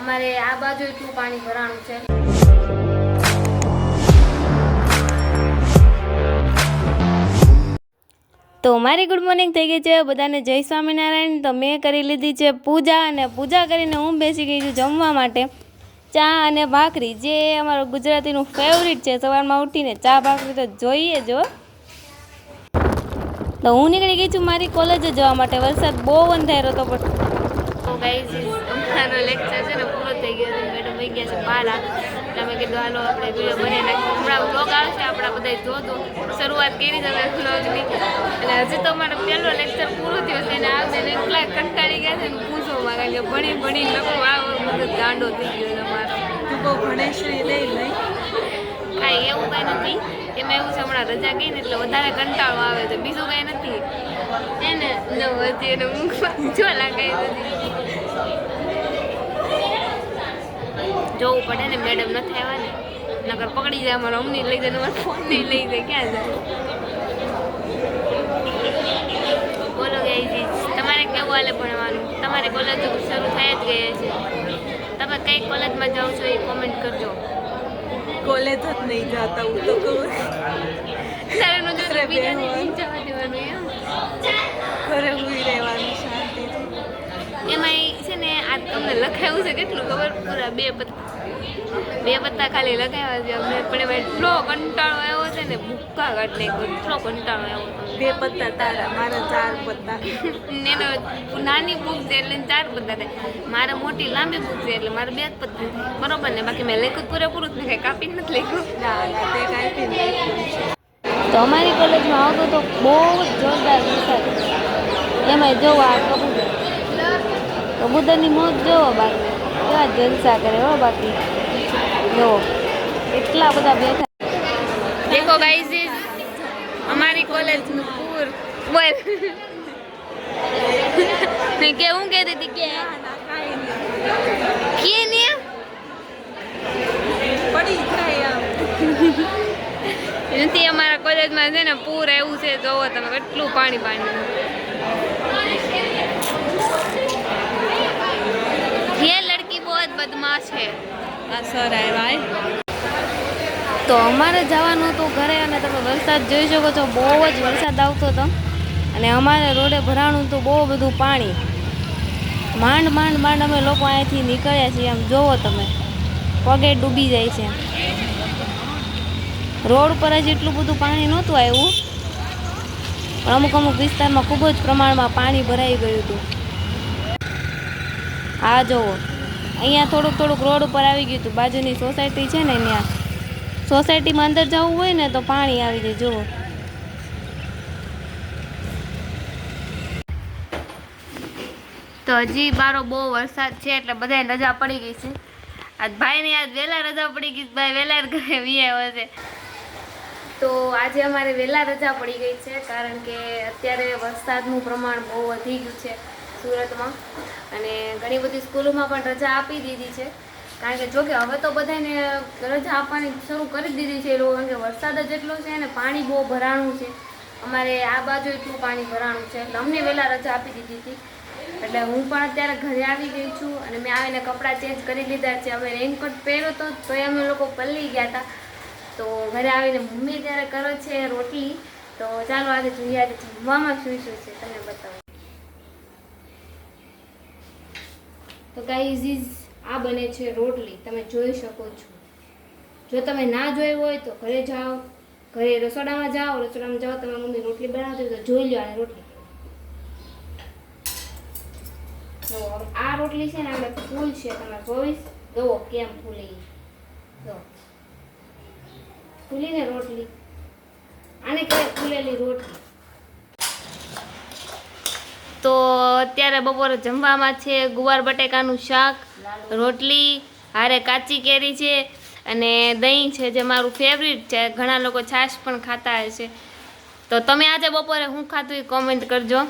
અમારે આ બાજુ એટલું પાણી ભરાણું છે। તો મારી ગુડ મોર્નિંગ થઈ ગઈ છે બધાને, જય સ્વામિનારાયણ। તો મેં કરી લીધી છે પૂજા, અને પૂજા કરીને હું બેસી ગઈ છું જમવા માટે। ચા અને ભાખરી, જે અમારું ગુજરાતીનું ફેવરિટ છે। સવારમાં ઉઠીને ચા ભાખરી તો જોઈએ જો। તો હું નીકળી ગઈ છું મારી કોલેજે જવા માટે। વરસાદ બહુ અંધારો હતો, પણ તો ગાઈઝ અમારો લેક્ચર છે ને પૂરો થઈ ગયો છે। મેડમ વહી ગયા છે બહાર, તમે કીધું હાલો આપણે વિડીયો બનાવી નાખીએ। હમણાં વ્લોગ આવશે, આપણા બધા જોતો શરૂઆત કરી તમે વ્લોગની। અને હજી તો અમારો પહેલો લેક્ચર પૂરો થયો છે અને આવને એટલા કંટાળી ગયા છે ને પૂછો માં, કારણ કે ભણી ભણી લખો આ બધો ગાંડો થઈ ગયો છે અમારો। તું બહુ ભણેશ નહીં કાંઈ એવું કાંઈ નથી, એમાં એવું છે હમણાં રજા ગઈ ને એટલે વધારે કંટાળો આવે છે, બીજું કાંઈ નથી। એને હજી એને ઊંઘમાં જોલા કાંઈ નથી, જોવું પડે ને, મેડમ નથી આવ્યા ને, નકર પકડી જાય અમારો અમને લઈ જાય, અમારો ફોન નહીં લઈ જાય, ક્યાં જાય। બોલો ગાઈઝ, તમારે કેવું હાલે ભણવાનું? તમારે કોલેજ શરૂ થઈ જ ગઈ છે, તમે કઈ કોલેજમાં જાઓ છો એ કોમેન્ટ કરજો। કોલેજ જ નહીં જાતા હું તો કહું, તારેનું જો બીજાને નહીં જવા દેવાનું એમ, ઘરે ઊભી રહેવાનું શાંતિથી। એમાં છે ને આ તમને લખાયું છે કેટલું ખબર? પૂરા બે પત્તા ખાલી લખાવ્યા છે અમને, પણ એમાં એટલો કંટાળો આવ્યો છે ને, ભૂક્કા કાઢ નાખ્યો, એટલો કંટાળો આવ્યો। 2 પત્તા તારા, મારા 4 પત્તા। એનો નાની બુક છે એટલે 4 પત્તા થાય, મારે મોટી લાંબી બુક છે એટલે મારે 2 જ પત્તા થાય, બરોબર ને? બાકી મેં લખ્યું પૂરેપૂરું જ ને, કાંઈ કાપી નથી લખ્યું। ના તે કાંઈ નહીં। તો અમારી કોલેજમાં આવતો તો બહુ જ જોરદાર વરસાદ, એમાં જોવો આ કબૂતરની મોજ જોવો, બાકી કેવા જલસા કરે હો। બાકી જોવો એટલા બધા બેઠા, દેખો ગાઈઝ અમારી કોલેજનું પૂર। બોલ કે હું કહેતી હતી કે ને પડી જાય નથી, અમારા કોલેજમાં છે ને પૂર એવું છે, જોવો તમે કેટલું પાણી પાણી। ये लड़की बहुत बदमाश है। આ સર આવ્યા। તો અમારે જવાનું હતું ઘરે, અને તમે વરસાદ જોઈ શકો છો, બહુ જ વરસાદ આવતો હતો, અને અમારે રોડે ભરાણું હતું બહુ બધું પાણી। માંડ માંડ માંડ અમે લોકો અહીંયાથી નીકળ્યા છીએ, આમ જોવો તમે પગે ડૂબી જાય છે। રોડ પર જ એટલું બધું પાણી નહોતું આવ્યું, પણ અમુક અમુક વિસ્તારમાં ખૂબ જ પ્રમાણમાં પાણી ભરાઈ ગયું હતું। આ જોવો અહીંયા થોડુંક થોડુંક રોડ ઉપર આવી ગયું હતું, બાજુની સોસાયટી છે ને ત્યાં, સોસાયટીમાં અંદર જવું હોય ને તો પાણી આવી જાય, જુઓ। તો હજી બારો બહુ વરસાદ છે એટલે બધાને રજા પડી ગઈ છે। આજ ભાઈને આજ વહેલા રજા પડી ગઈ, ભાઈ વહેલા ઘરે આવ્યા છે। તો આજે અમારે વહેલા રજા પડી ગઈ છે, કારણ કે અત્યારે વરસાદનું પ્રમાણ બહુ વધી ગયું છે સુરતમાં, અને ઘણી બધી સ્કૂલોમાં પણ રજા આપી દીધી છે, કારણ કે જોકે હવે તો બધાને રજા આપવાની શરૂ કરી દીધી છે એ લોકો, કારણ કે વરસાદ જ એટલો છે અને પાણી બહુ ભરાણું છે। અમારે આ બાજુ એટલું પાણી ભરાણું છે એટલે અમને વહેલા રજા આપી દીધી હતી, એટલે હું પણ અત્યારે ઘરે આવી ગઈ છું, અને મેં આવીને કપડાં ચેન્જ કરી લીધા છે। હવે રેનકોટ પહેર્યો તો અમે લોકો પલળી ગયા હતા, તો ઘરે આવીને મમ્મી ત્યારે કરે છે રોટલી। તો ચાલો આજે જોઈએ આજે જમવામાં શું શું છે તમને બતાવું। તો ગાઈઝ આ બને છે રોટલી, તમે જોઈ શકો છો। જો તમે ના જોઈ હોય તો ઘરે જાઓ, ઘરે રસોડામાં જાઓ, રસોડામાં જાઓ તમે મમ્મી રોટલી બનાવતી હોય તો જોઈ લો આ રોટલી। તો આ રોટલી છે ને આપણે ફૂલ છે, તમે જોઈશ જુઓ કેમ ફૂલી, જો ફૂલીને રોટલી, આને કહેવાય ફૂલેલી રોટલી। તો અત્યારે બપોરે જમવામાં છે ગુવાર બટેકાનું શાક, રોટલી, હારે કાચી કેરી છે અને દહીં છે, જે મારું ફેવરિટ છે। ઘણા લોકો છાશ પણ ખાતા હશે, તો તમે આજે બપોરે શું ખાધું એ કોમેન્ટ કરજો।